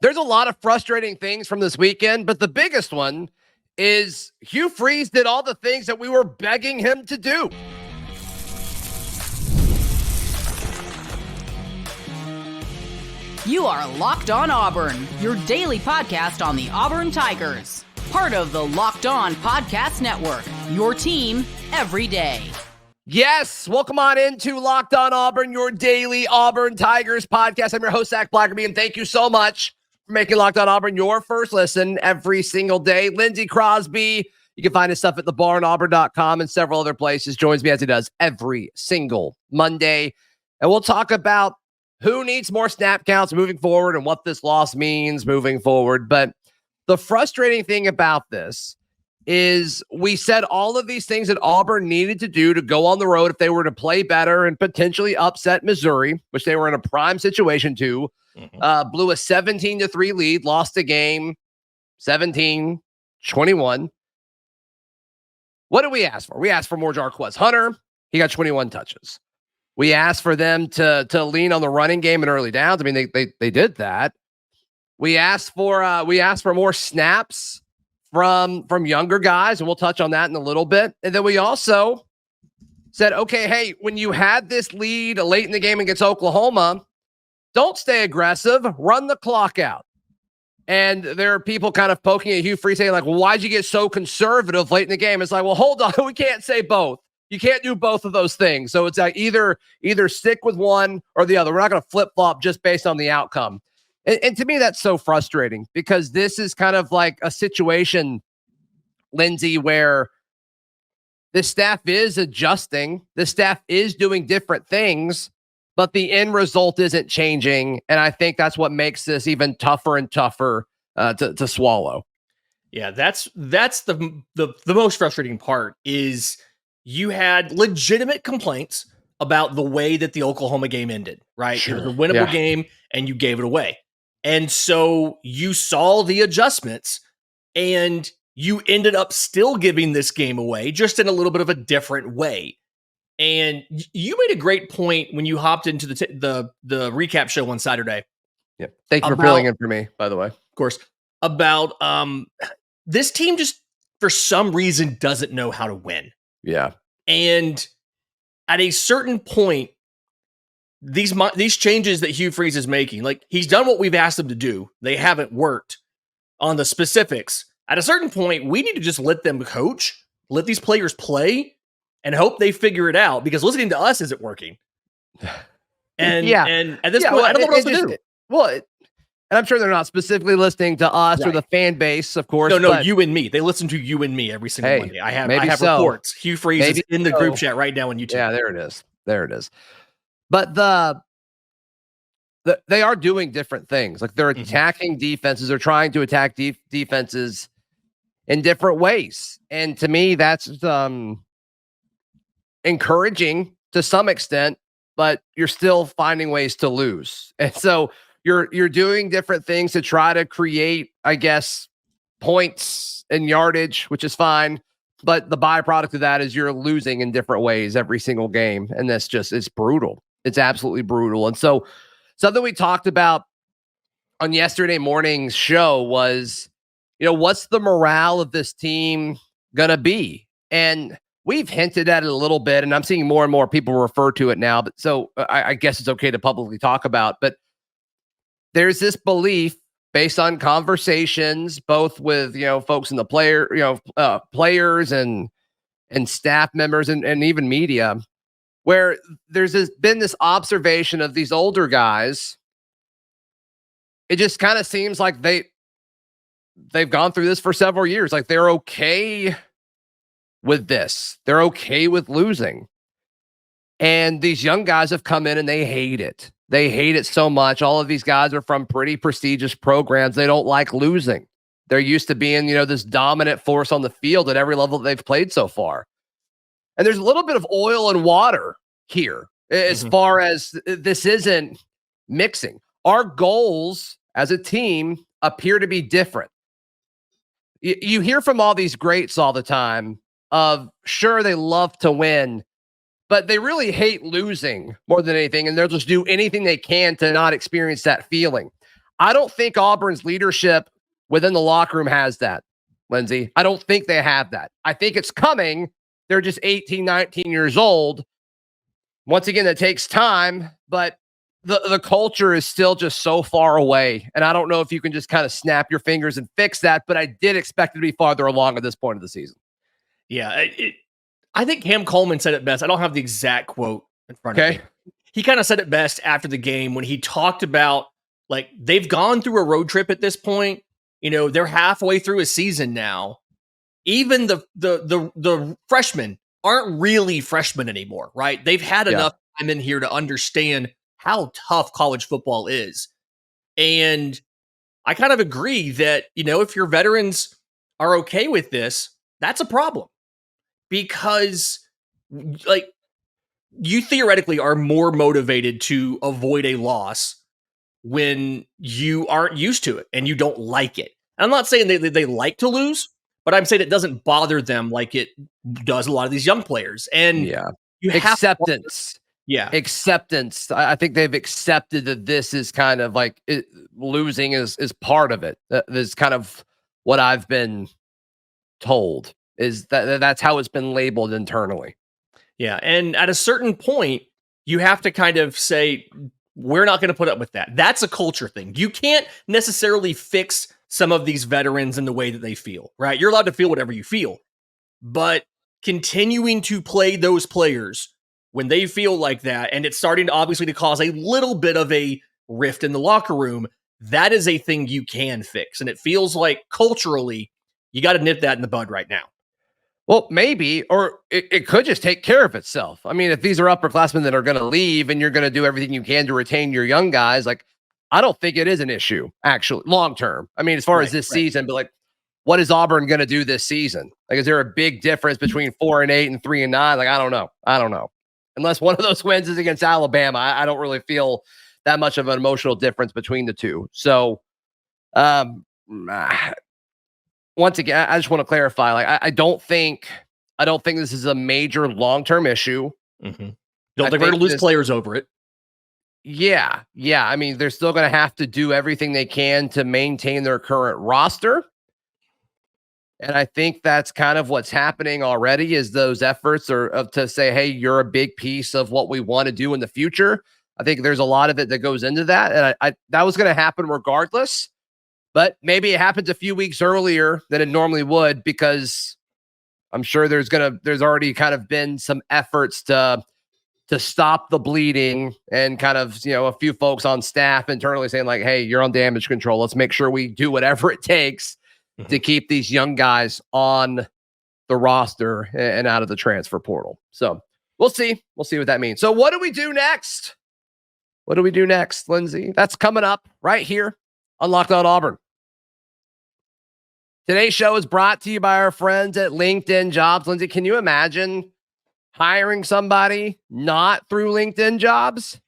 There's a lot of frustrating things from this weekend, but the biggest one is Hugh Freeze did all the things that we were begging him to do. You are Locked On Auburn, your daily podcast on the Auburn Tigers. Part of the Locked On Podcast Network, your team every day. Yes, welcome on into Locked On Auburn, your daily Auburn Tigers podcast. I'm your host, Zach Blackerby, and thank you so much for making Locked On Auburn your first listen every single day. Lindsey Crosby, you can find his stuff at thebarnauburn.com and several other places, joins me as he does every single Monday. And we'll talk about who needs more snap counts moving forward and what this loss means moving forward. But the frustrating thing about this is we said all of these things that Auburn needed to do to go on the road if they were to play better and potentially upset Missouri, which they were in a prime situation to. Blew a 17-3 lead, lost the game 17-21. What did we ask for? We asked for more Jarquez Hunter. He got 21 touches. We asked for them to lean on the running game in early downs. I mean, they did that. We asked for more snaps from younger guys, and we'll touch on that in a little bit. And then we also said, okay, hey, when you had this lead late in the game against Oklahoma, don't stay aggressive, run the clock out. And there are people kind of poking at Hugh Freeze saying, like, well, why'd you get so conservative late in the game? It's like, well, hold on, we can't say both. You can't do both of those things. So it's like either stick with one or the other. We're not going to flip-flop just based on the outcome. And to me, that's so frustrating because this is kind of like a situation, Lindsey, where the staff is adjusting. The staff is doing different things, but the end result isn't changing. And I think that's what makes this even tougher and tougher to swallow. Yeah, that's the most frustrating part is you had legitimate complaints about the way that the Oklahoma game ended, right? Sure. It was a winnable game and you gave it away. And so you saw the adjustments and you ended up still giving this game away, just in a little bit of a different way. And you made a great point when you hopped into the recap show on Saturday. Yeah. Thank you for filling in for me, by the way. Of course. About this team just, for some reason, doesn't know how to win. Yeah. And at a certain point, these changes that Hugh Freeze is making, like he's done what we've asked him to do. They haven't worked on the specifics. At a certain point, we need to just let them coach, let these players play, and hope they figure it out because listening to us isn't working. And at this point, I don't know what else to do. And I'm sure they're not specifically listening to us or the fan base, of course. No, you and me. They listen to you and me every single Monday. I have reports. Hugh Freeze is in the group chat right now on YouTube. Yeah, there it is. But they are doing different things. Like they're attacking defenses. They're trying to attack defenses in different ways. And to me, that's encouraging to some extent, but you're still finding ways to lose. And so you're doing different things to try to create, I guess, points and yardage, which is fine. But the byproduct of that is you're losing in different ways every single game. And that's just, it's brutal. It's absolutely brutal. And so something we talked about on yesterday morning's show was, what's the morale of this team going to be? And we've hinted at it a little bit, and I'm seeing more and more people refer to it now. But so I guess it's okay to publicly talk about. But there's this belief based on conversations, both with folks in the players and staff members and even media, where there's been this observation of these older guys. It just kind of seems like they've gone through this for several years. Like they're okay with this. They're okay with losing. And these young guys have come in and they hate it. They hate it so much. All of these guys are from pretty prestigious programs. They don't like losing. They're used to being, this dominant force on the field at every level that they've played so far. And there's a little bit of oil and water here as far as this isn't mixing. Our goals as a team appear to be different. You hear from all these greats all the time of, sure, they love to win, but they really hate losing more than anything, and they'll just do anything they can to not experience that feeling. I don't think Auburn's leadership within the locker room has that, Lindsay. I don't think they have that. I think it's coming. They're just 18, 19 years old. Once again, it takes time, but the culture is still just so far away. And I don't know if you can just kind of snap your fingers and fix that, but I did expect it to be farther along at this point of the season. Yeah, I think Cam Coleman said it best. I don't have the exact quote in front of me. He kind of said it best after the game when he talked about, like, they've gone through a road trip at this point. You know, they're halfway through a season now. Even the freshmen aren't really freshmen anymore, right? They've had enough time in here to understand how tough college football is. And I kind of agree that, you know, if your veterans are okay with this, that's a problem. Because, like, you theoretically are more motivated to avoid a loss when you aren't used to it and you don't like it. I'm not saying they like to lose, but I'm saying it doesn't bother them like it does a lot of these young players. And you acceptance. Acceptance. I think they've accepted that this is kind of like losing is part of it. That is kind of what I've been told, is that's how it's been labeled internally. Yeah. And at a certain point, you have to kind of say, we're not going to put up with that. That's a culture thing. You can't necessarily fix some of these veterans in the way that they feel, right? You're allowed to feel whatever you feel, but continuing to play those players when they feel like that, and it's starting to obviously to cause a little bit of a rift in the locker room, that is a thing you can fix. And it feels like culturally, you got to nip that in the bud right now. Well, maybe, or it could just take care of itself. I mean, if these are upperclassmen that are going to leave and you're going to do everything you can to retain your young guys, like, I don't think it is an issue, actually, long term. I mean, as far as this season, but like, what is Auburn going to do this season? Like, is there a big difference between 4-8 and 3-9? Like, I don't know. Unless one of those wins is against Alabama, I don't really feel that much of an emotional difference between the two. So, once again, I just want to clarify. Like, I don't think this is a major long-term issue. Mm-hmm. Don't think we're going to lose players over it. Yeah. I mean, they're still going to have to do everything they can to maintain their current roster. And I think that's kind of what's happening already, is those efforts are to say, hey, you're a big piece of what we want to do in the future. I think there's a lot of it that goes into that. And I that was going to happen regardless. But maybe it happens a few weeks earlier than it normally would, because I'm sure there's already kind of been some efforts to stop the bleeding, and kind of, you know, a few folks on staff internally saying like, hey, you're on damage control. Let's make sure we do whatever it takes to keep these young guys on the roster and out of the transfer portal. So we'll see. We'll see what that means. So what do we do next? Lindsay? That's coming up right here on Locked On Auburn. Today's show is brought to you by our friends at LinkedIn Jobs. Lindsay, can you imagine hiring somebody not through LinkedIn Jobs?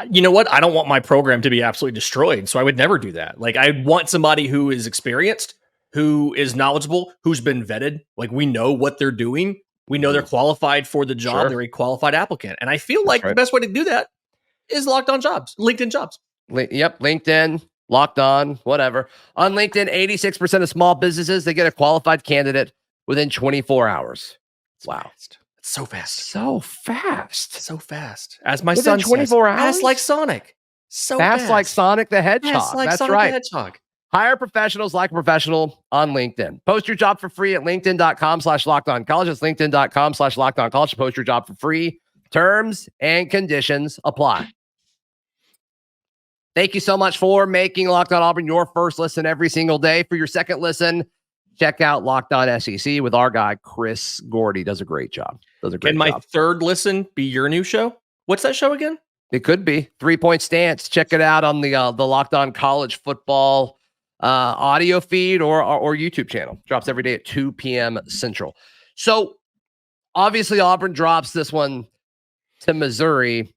You know what? I don't want my program to be absolutely destroyed, so I would never do that. Like, I want somebody who is experienced, who is knowledgeable, who's been vetted. Like, we know what they're doing. We know they're qualified for the job. Sure. They're a qualified applicant. And I feel like the best way to do that is Locked On Jobs, LinkedIn Jobs. Yep, LinkedIn, Locked On, whatever. On LinkedIn, 86% of small businesses, they get a qualified candidate within 24 hours. Wow. Fast. It's so fast. So fast. As my within son 24 hours? Fast like Sonic. So fast. Like Sonic the Hedgehog. Fast like That's Sonic right. the Hedgehog. Hire professionals like a professional on LinkedIn. Post your job for free at linkedin.com/lockedoncollege. That's linkedin.com/lockedoncollege to post your job for free. Terms and conditions apply. Thank you so much for making Locked On Auburn your first listen every single day. For your second listen, check out Locked On SEC with our guy, Chris Gordy. Does a great job. Can my third listen be your new show? What's that show again? It could be 3 Point Stance. Check it out on the Locked On College Football audio feed or YouTube channel. Drops every day at 2 p.m. Central. So obviously Auburn drops this one to Missouri,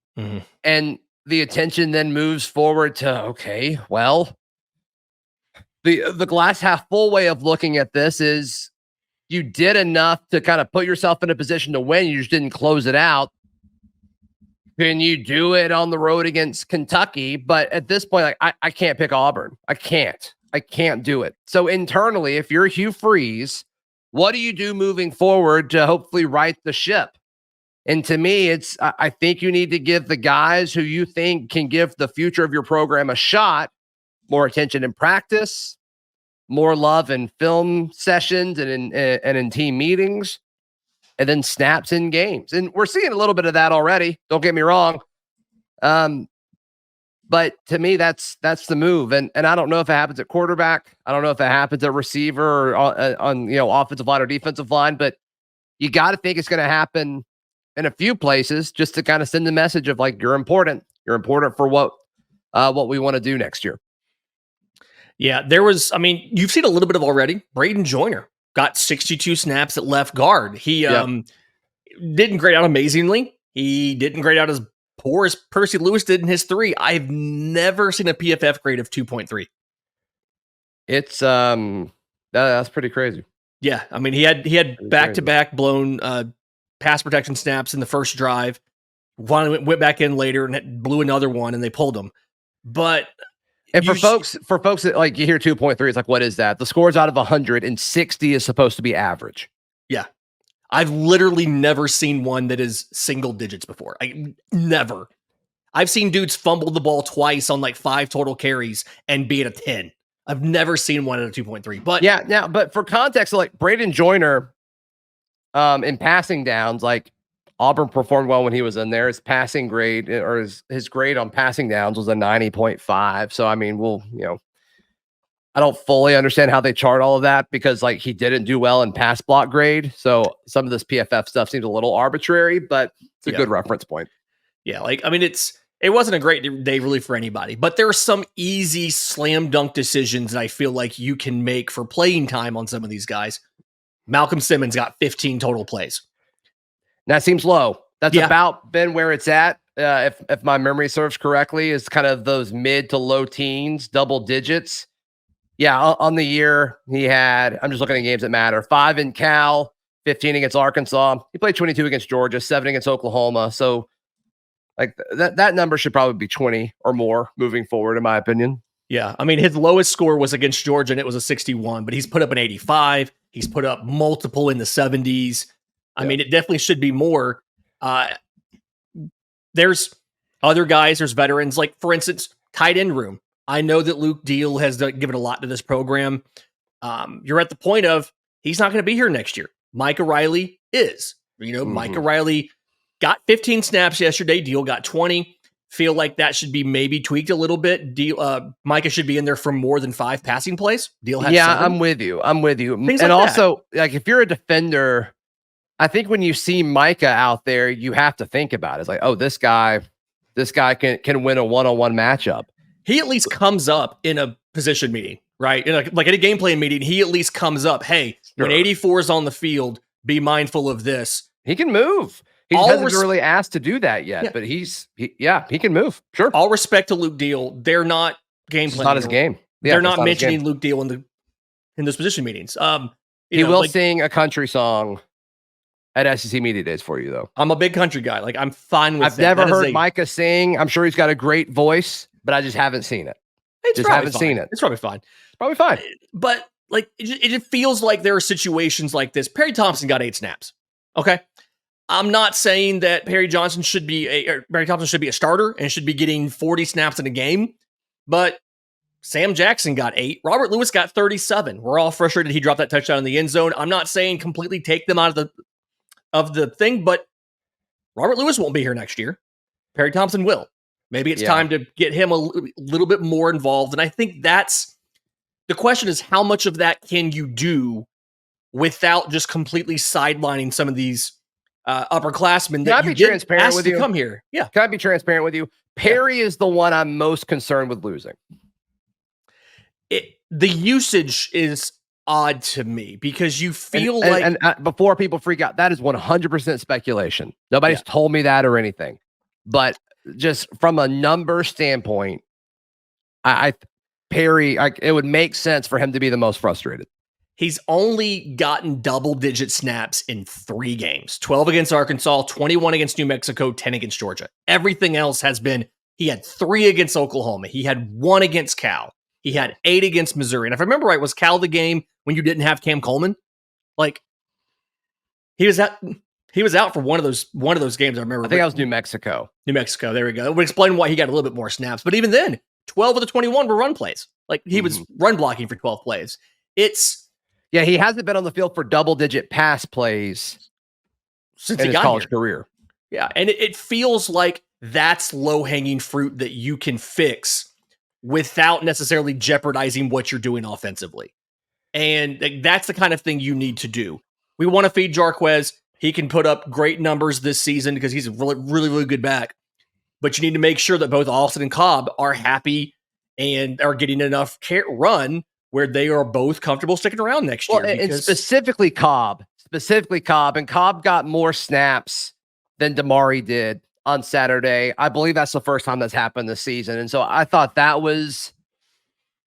and the attention then moves forward to, okay, well, the glass half full way of looking at this is you did enough to kind of put yourself in a position to win. You just didn't close it out. Can you do it on the road against Kentucky? But at this point, like I can't pick Auburn. I can't do it. So internally, if you're Hugh Freeze, what do you do moving forward to hopefully right the ship? And to me, I think you need to give the guys who you think can give the future of your program a shot more attention in practice, more love in film sessions and in team meetings, and then snaps in games. And we're seeing a little bit of that already. Don't get me wrong. But to me, that's the move. And I don't know if it happens at quarterback. I don't know if it happens at receiver or on offensive line or defensive line, but you got to think it's going to happen in a few places just to kind of send the message of like, you're important. You're important for what we want to do next year. Yeah, you've seen a little bit of already. Braden Joiner got 62 snaps at left guard. He didn't grade out amazingly. He didn't grade out as poor as Percy Lewis did in his 3. I've never seen a PFF grade of 2.3. It's that's pretty crazy. Yeah, I mean he had back-to-back blown pass protection snaps in the first drive. One went back in later and blew another one, and they pulled him. But for folks that like you hear 2.3, it's like, what is that? The score's out of 100, and 60 is supposed to be average. Yeah. I've literally never seen one that is single digits before. Never. I've seen dudes fumble the ball twice on like 5 total carries and be at a 10. I've never seen one at a 2.3. But yeah, but for context, like Braden Joiner, in passing downs, like Auburn performed well when he was in there. His passing grade or his grade on passing downs was a 90.5. So I mean, I don't fully understand how they chart all of that because like he didn't do well in pass block grade. So some of this PFF stuff seems a little arbitrary, but it's a good reference point. Yeah. It wasn't a great day really for anybody, but there are some easy slam dunk decisions that I feel like you can make for playing time on some of these guys. Malcolm Simmons got 15 total plays. That seems low. That's about been where it's at. If my memory serves correctly, is kind of those mid to low teens, double digits. Yeah, on the year he had, I'm just looking at games that matter. 5 in Cal, 15 against Arkansas. He played 22 against Georgia, 7 against Oklahoma. So like that number should probably be 20 or more moving forward, in my opinion. Yeah, I mean, his lowest score was against Georgia, and it was a 61, but he's put up an 85. He's put up multiple in the 70s. I mean, it definitely should be more. There's other guys, there's veterans, like, for instance, tight end room. I know that Luke Deal has given a lot to this program. You're at the point of he's not going to be here next year. Micah Riley is. Micah Riley got 15 snaps yesterday. Deal got 20. Feel like that should be maybe tweaked a little bit. Micah should be in there for more than 5 passing plays. Deal has 7. I'm with you. Things and like also, like if you're a defender, I think when you see Micah out there, you have to think about it. It's like, oh, this guy can win a one-on-one matchup. He at least comes up in a position meeting, right? Like at a game plan meeting, he at least comes up. Hey, when 84 is on the field, be mindful of this. He can move. He hasn't really asked to do that yet, but he can move. Sure. All respect to Luke Deal. They're not game planning. Not his game. Yeah, they're not mentioning Luke Deal in those position meetings. He will sing a country song at SEC Media Days for you, though. I'm a big country guy. Like, I'm fine with I've never heard Micah sing. I'm sure he's got a great voice, but I just haven't seen it. It's probably fine. But like, it feels like there are situations like this. Perry Thompson got 8 snaps. Okay. I'm not saying that Perry Thompson should be a starter and should be getting 40 snaps in a game, but Sam Jackson got 8. Robert Lewis got 37. We're all frustrated he dropped that touchdown in the end zone. I'm not saying completely take them out of the thing, but Robert Lewis won't be here next year. Perry Thompson will. Maybe it's time to get him a little bit more involved. And I think that's the question, is how much of that can you do without just completely sidelining some of these upperclassmen that you didn't ask to come here? Yeah. Can I be transparent with you? Perry is the one I'm most concerned with losing. The usage is odd to me because you feel and before people freak out, that is 100% speculation. Nobody's told me that or anything, but just from a number standpoint, Perry, it would make sense for him to be the most frustrated. He's only gotten double-digit snaps in 3 games. 12 against Arkansas, 21 against New Mexico, 10 against Georgia. Everything else has been, he had 3 against Oklahoma. He had 1 against Cal. He had 8 against Missouri. And if I remember right, was Cal the game when you didn't have Cam Coleman? Like, he was out for one of those games. I remember. I think that was New Mexico. New Mexico. There we go. It would explain why he got a little bit more snaps. But even then, 12 of the 21 were run plays. Like, he was run blocking for 12 plays. Yeah, he hasn't been on the field for double-digit pass plays since in he his got college here. career. Yeah, and it feels like that's low-hanging fruit that you can fix without necessarily jeopardizing what you're doing offensively. And that's the kind of thing you need to do. We want to feed Jarquez. He can put up great numbers this season because he's a really, really, really good back. But you need to make sure that both Austin and Cobb are happy and are getting enough run where they are both comfortable sticking around next year. And specifically Cobb. And Cobb got more snaps than Damari did on Saturday. I believe that's the first time that's happened this season. And so I thought that was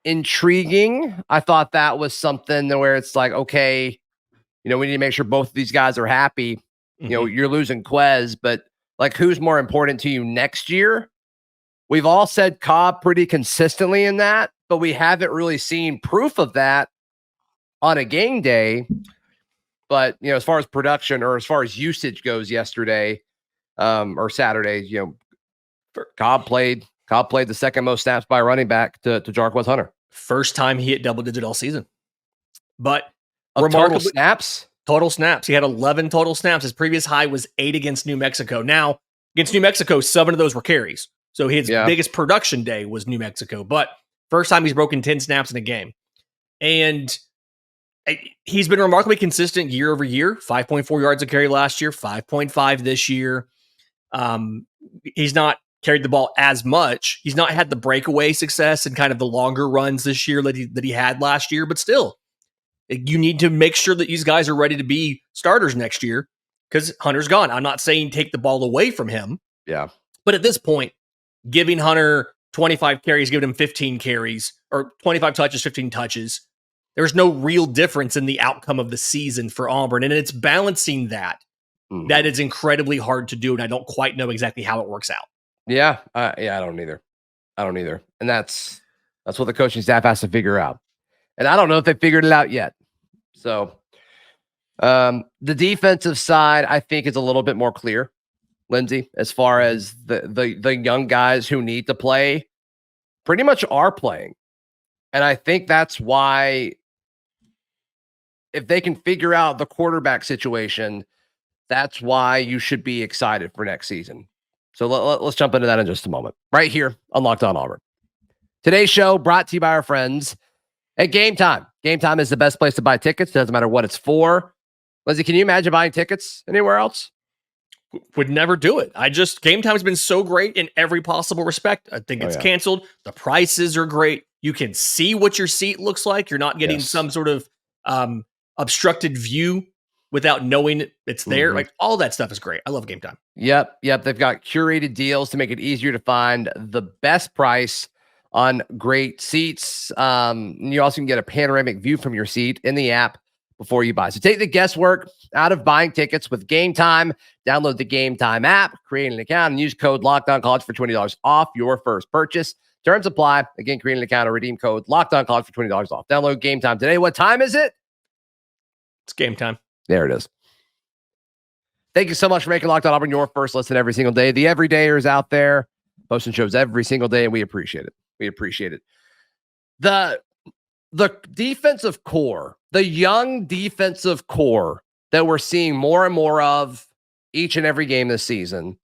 intriguing. I thought that was something where it's like, okay, we need to make sure both of these guys are happy. You're losing Quez, but like, who's more important to you next year? We've all said Cobb pretty consistently in that, but we haven't really seen proof of that on a game day. But, as far as production or as far as usage goes yesterday or Saturday, Cobb played the second most snaps by a running back to Jarquez Hunter. First time he hit double digit all season. But total snaps? Total snaps. He had 11 total snaps. His previous high was 8 against New Mexico. Now, against New Mexico, 7 of those were carries. So his biggest production day was New Mexico. But first time he's broken 10 snaps in a game. And he's been remarkably consistent year over year. 5.4 yards a carry last year, 5.5 this year. He's not carried the ball as much. He's not had the breakaway success and kind of the longer runs this year that he had last year. But still, you need to make sure that these guys are ready to be starters next year because Hunter's gone. I'm not saying take the ball away from him. Yeah. But at this point, giving Hunter 25 carries, giving him 15 carries, or 25 touches, 15 touches, there's no real difference in the outcome of the season for Auburn. And it's balancing that. That is incredibly hard to do, and I don't quite know exactly how it works out. Yeah. I don't either. And that's what the coaching staff has to figure out. And I don't know if they figured it out yet. So the defensive side, I think, is a little bit more clear, Lindsay, as far as the young guys who need to play pretty much are playing. And I think that's why, if they can figure out the quarterback situation, that's why you should be excited for next season. So let's jump into that in just a moment. Right here on Locked On Auburn. Today's show brought to you by our friends at Game Time. Game Time is the best place to buy tickets. Doesn't matter what it's for. Lindsay, can you imagine buying tickets anywhere else? Would never do it. Game Time has been so great in every possible respect. I think it's canceled. The prices are great. You can see what your seat looks like. You're not getting some sort of obstructed view without knowing it's there. Like, all that stuff is great. I love Game Time. Yep. They've got curated deals to make it easier to find the best price on great seats. You also can get a panoramic view from your seat in the app before you buy. So take the guesswork out of buying tickets with Game Time. Download the Game Time app, create an account, and use code LOCKEDONCollege for $20 off your first purchase. Terms apply. Again, create an account or redeem code LOCKEDONCollege for $20 off. Download Game Time today. What time is it? It's game time. There it is. Thank you so much for making Locked On Auburn your first listen every single day. The everydayers out there posting shows every single day, and we appreciate it. The defensive core, the young defensive core that we're seeing more and more of each and every game this season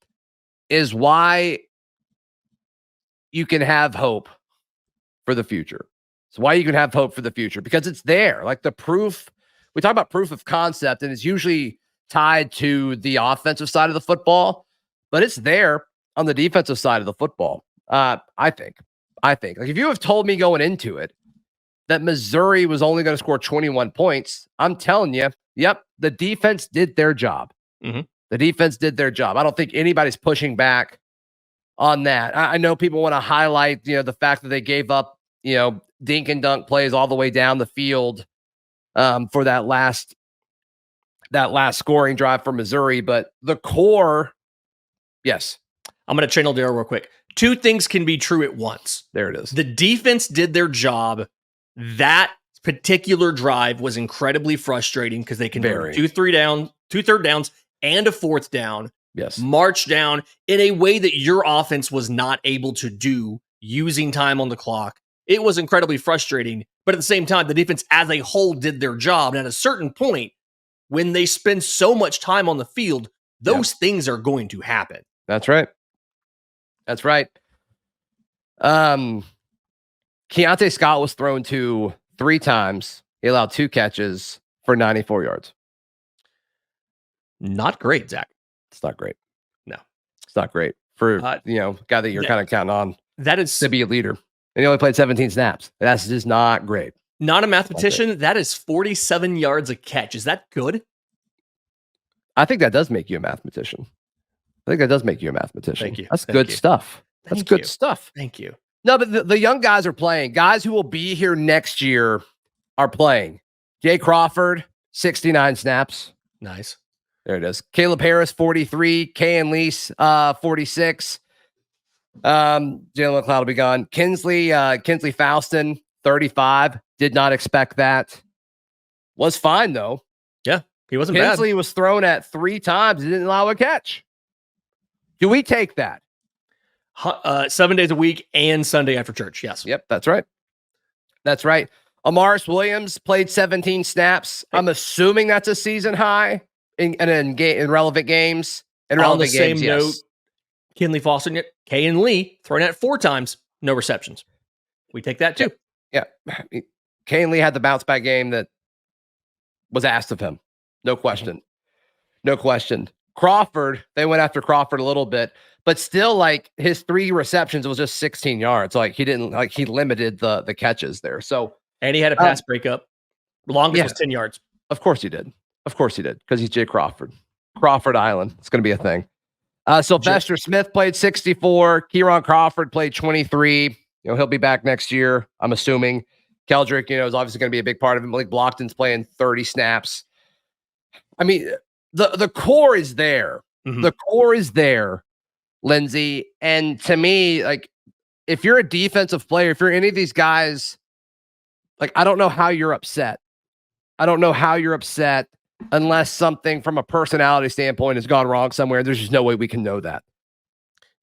is why you can have hope for the future. It's why you can have hope for the future, because it's there. Like, the proof, we talk about proof of concept, and it's usually tied to the offensive side of the football, but it's there on the defensive side of the football. I think, like, if you have told me going into it that Missouri was only going to score 21 points, I'm telling you, yep, the defense did their job. The defense did their job. I don't think anybody's pushing back on that. I know people want to highlight, the fact that they gave up, dink and dunk plays all the way down the field for that last scoring drive for Missouri. But the core, yes. I'm going to channel Darryl real quick. Two things can be true at once. There it is. The defense did their job. That particular drive was incredibly frustrating because they converted two third downs and a fourth down. Yes. March down in a way that your offense was not able to do using time on the clock. It was incredibly frustrating. But at the same time, the defense as a whole did their job. And at a certain point, when they spend so much time on the field, those things are going to happen. That's right. That's right. Keontae Scott was thrown to 3 times. He allowed 2 catches for 94 yards. Not great, Zach. It's not great. No. It's not great for, guy that you're kind of counting on that is to be a leader. And he only played 17 snaps. That's just not great. Not a mathematician. That is 47 yards a catch. Is that good? I think that does make you a mathematician. Thank you. That's good stuff. That's good stuff. Thank you. No, but the young guys are playing. Guys who will be here next year are playing. Jay Crawford, 69 snaps. Nice. There it is. Caleb Harris, 43. Kayan Lease, 46. Jalen McLeod will be gone. Kinsley Faustin, 35. Did not expect that. Was fine, though. Yeah, he wasn't bad. Kinsley was thrown at 3 times. He didn't allow a catch. Do we take that? 7 days a week and Sunday after church. Yes. Yep, that's right. That's right. Omars Williams played 17 snaps. I'm assuming that's a season high in relevant games. In On relevant the same games, note, yes. Kinley Foster, Kay and Lee thrown at 4 times, no receptions. We take that too. Yeah. Kay and Lee had the bounce back game that was asked of him. No question. No question. Crawford, they went after Crawford a little bit, but still, like, his 3 receptions was just 16 yards. Like, he limited the catches there. So, and he had a pass breakup. Longest was 10 yards. Of course he did. Because he's Jay Crawford. Crawford Island. It's going to be a thing. Sylvester Smith played 64. Kieran Crawford played 23. He'll be back next year, I'm assuming. Keldrick, is obviously going to be a big part of it. Malik Blockton's playing 30 snaps. I mean, the core is there. Mm-hmm. The core is there, Lindsay. And to me, like, if you're a defensive player, if you're any of these guys, like, I don't know how you're upset. Unless something from a personality standpoint has gone wrong somewhere. There's just no way we can know that.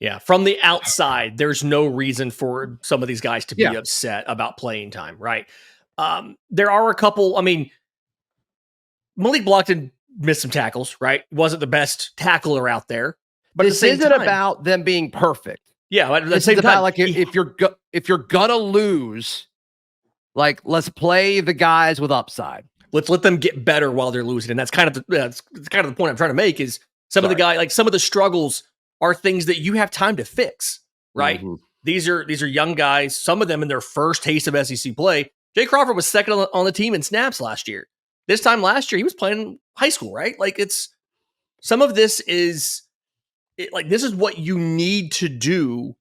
Yeah, from the outside, there's no reason for some of these guys to be upset about playing time, right? There are a couple, Malik Blockton missed some tackles, right? Wasn't the best tackler out there. But this isn't about them being perfect. Yeah, at the same time, like, if you're gonna lose, like, let's play the guys with upside. Let's let them get better while they're losing. And that's kind of the point I'm trying to make is some of the struggles are things that you have time to fix, right? Mm-hmm. These are young guys, some of them in their first taste of SEC play. Jay Crawford was second on the team in snaps last year. This time last year, he was playing high school, right? Like, some of this is this is what you need to do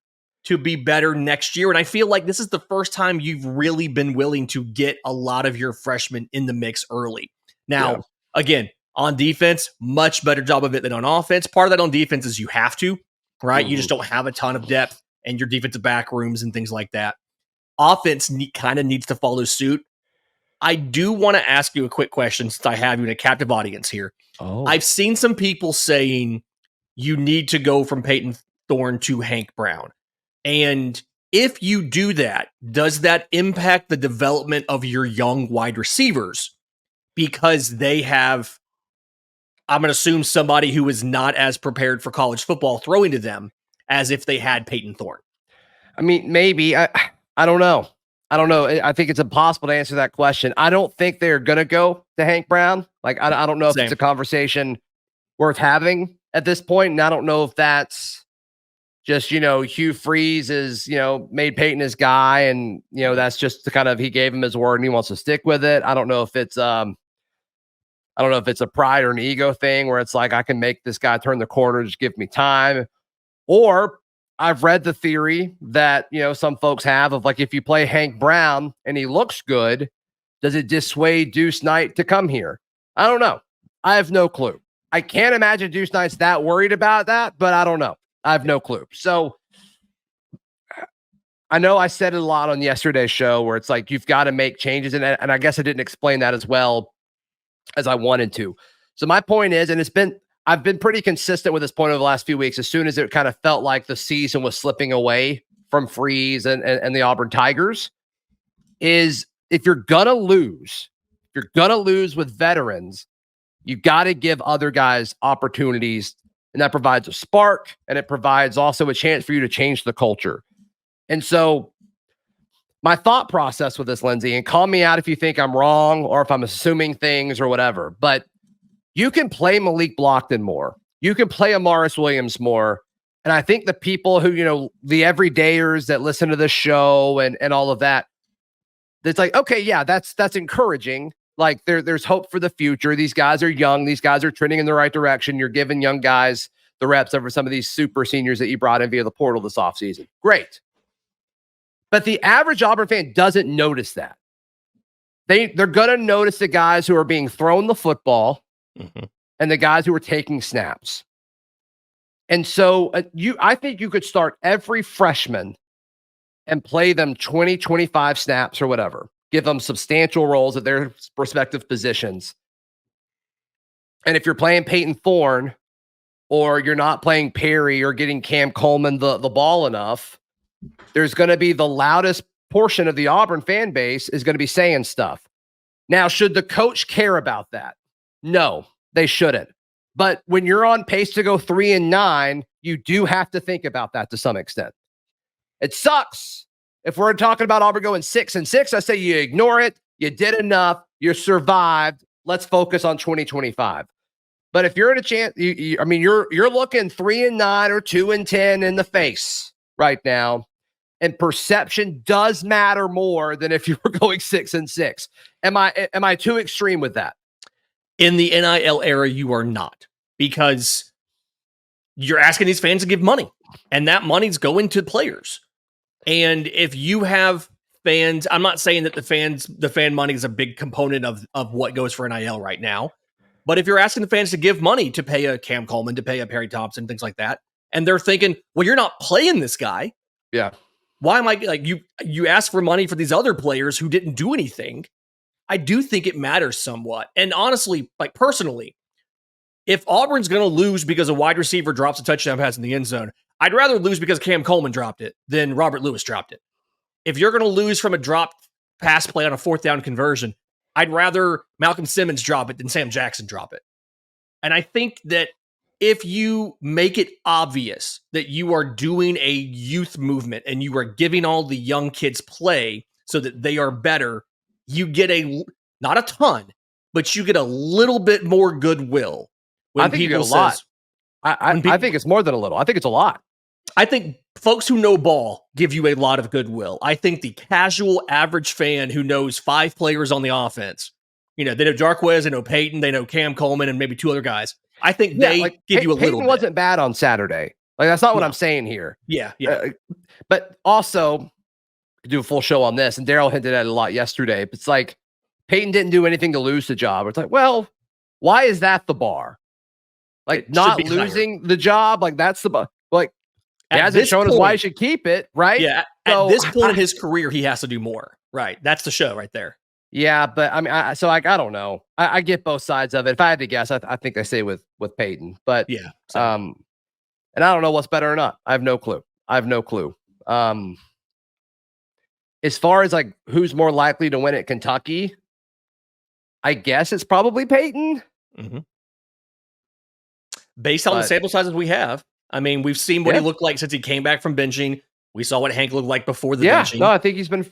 to be better next year. And I feel like this is the first time you've really been willing to get a lot of your freshmen in the mix early. Now, again, on defense, much better job of it than on offense. Part of that on defense is you have to, right? Mm-hmm. You just don't have a ton of depth and your defensive back rooms and things like that. Offense kind of needs to follow suit. I do want to ask you a quick question since I have you in a captive audience here. Oh. I've seen some people saying you need to go from Payton Thorne to Hank Brown. And if you do that, does that impact the development of your young wide receivers? Because they have, I'm going to assume, somebody who is not as prepared for college football throwing to them as if they had Payton Thorne. I mean, maybe. I don't know. I think it's impossible to answer that question. I don't think they're going to go to Hank Brown. Like, I don't know if it's a conversation worth having at this point. And I don't know if that's just, Hugh Freeze is, made Payton his guy. And, that's just the kind of, he gave him his word and he wants to stick with it. I don't know if it's a pride or an ego thing where it's like, I can make this guy turn the corner, just give me time. Or I've read the theory that, some folks have of, like, if you play Hank Brown and he looks good, Does it dissuade Deuce Knight to come here? I don't know. I have no clue. I can't imagine Deuce Knight's that worried about that, but I don't know. I have no clue. So I know I said it a lot on yesterday's show where it's like you've got to make changes, and I guess I didn't explain that as well as I wanted to. So my point is, and I've been pretty consistent with this point over the last few weeks, as soon as it kind of felt like the season was slipping away from Freeze and the Auburn Tigers, is if you're going to lose with veterans, you got to give other guys opportunities, and that provides a spark, and it provides also a chance for you to change the culture. And so my thought process with this, Lindsay, and call me out if you think I'm wrong or if I'm assuming things or whatever, but you can play Malik Blockton more. You can play Omars Williams more. And I think the people who, the everydayers that listen to this show and all of that, it's like, okay, yeah, that's encouraging. Like there's hope for the future. These guys are young. These guys are trending in the right direction. You're giving young guys the reps over some of these super seniors that you brought in via the portal this offseason. Great. But the average Auburn fan doesn't notice that. They're going to notice the guys who are being thrown the football and the guys who are taking snaps. And so I think you could start every freshman and play them 20, 25 snaps or whatever. Give them substantial roles at their respective positions. And if you're playing Payton Thorne, or you're not playing Perry or getting Cam Coleman the ball enough, there's going to be the loudest portion of the Auburn fan base is going to be saying stuff. Now, should the coach care about that? No, they shouldn't. But when you're on pace to go 3-9, you do have to think about that to some extent. It sucks. If we're talking about Auburn going 6-6, I say you ignore it. You did enough. You survived. Let's focus on 2025. But if you're in a chance, you're looking 3-9 or 2-10 in the face right now, and perception does matter more than if you were going 6-6. Am I too extreme with that? In the NIL era, you are not, because you're asking these fans to give money, and that money's going to players. And if you have fans, I'm not saying that the fan money is a big component of what goes for NIL right now. But if you're asking the fans to give money to pay a Cam Coleman, to pay a Perry Thompson, things like that, and they're thinking, well, you're not playing this guy. Yeah. Why am I like you ask for money for these other players who didn't do anything? I do think it matters somewhat. And honestly, like personally, if Auburn's going to lose because a wide receiver drops a touchdown pass in the end zone, I'd rather lose because Cam Coleman dropped it than Robert Lewis dropped it. If you're going to lose from a dropped pass play on a 4th down conversion, I'd rather Malcolm Simmons drop it than Sam Jackson drop it. And I think that if you make it obvious that you are doing a youth movement and you are giving all the young kids play so that they are better, you get not a ton, but you get a little bit more goodwill. When I think you get a lot. I think it's more than a little. I think it's a lot. I think folks who know ball give you a lot of goodwill. I think the casual average fan who knows 5 players on the offense, they know Jarquez, they know Payton, they know Cam Coleman, and maybe 2 other guys. I think they give you a little Payton bit. Wasn't bad on Saturday. Like, that's not what I'm saying here. Yeah. But also, do a full show on this, and Daryl hinted at it a lot yesterday. It's like, Payton didn't do anything to lose the job. It's like, well, why is that the bar? Like, not losing the job, like, that's the bar. Like, he hasn't shown us why he should keep it, right? Yeah, at this point in his career, he has to do more. Right, that's the show right there. Yeah, but I mean, I don't know. I get both sides of it. If I had to guess, I think I say with Payton. But yeah, and I don't know what's better or not. I have no clue. As far as like who's more likely to win at Kentucky, I guess it's probably Payton. Mm-hmm. Based on the sample sizes we have, I mean, we've seen what he looked like since he came back from benching. We saw what Hank looked like before the benching. No, I think he's been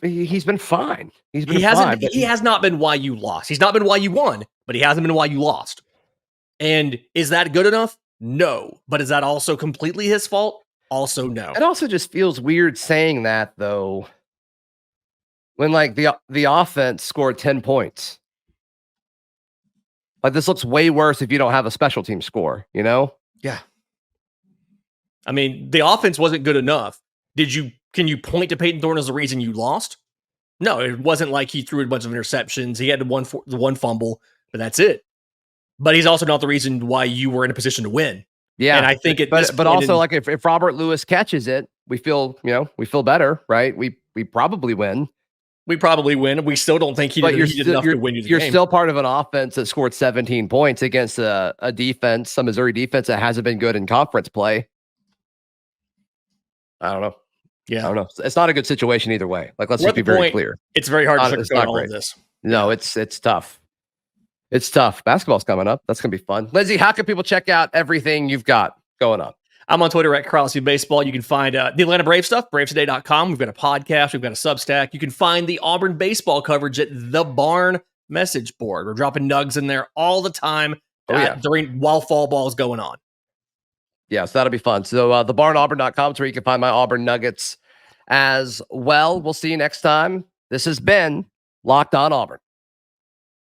fine. He has not been why you lost. He's not been why you won, but he hasn't been why you lost. And is that good enough? No. But is that also completely his fault? Also no. It also just feels weird saying that though, when like the offense scored 10 points. Like, this looks way worse if you don't have a special team score, Yeah. I mean, the offense wasn't good enough. Can you point to Payton Thorne as the reason you lost? No, it wasn't like he threw a bunch of interceptions. He had the one fumble, but that's it. But he's also not the reason why you were in a position to win. Yeah, and I think but also like if Robert Lewis catches it, we feel better, right? We probably win. We probably win. We still don't think he did enough to win you the game. You're still part of an offense that scored 17 points against a defense, a Missouri defense that hasn't been good in conference play. I don't know. Yeah, I don't know. It's not a good situation either way. Like, let's just be very clear. It's very hard to sugarcoat all of this. No, it's tough. It's tough. Basketball's coming up. That's going to be fun. Lindsay, how can people check out everything you've got going on? I'm on Twitter at Crosby Baseball. You can find the Atlanta Brave stuff, bravetoday.com. We've got a podcast. We've got a Substack. You can find the Auburn baseball coverage at the Barn message board. We're dropping nugs in there all the time while fall ball is going on. Yeah, so that'll be fun. So thebarnauburn.com is where you can find my Auburn Nuggets as well. We'll see you next time. This has been Locked On Auburn.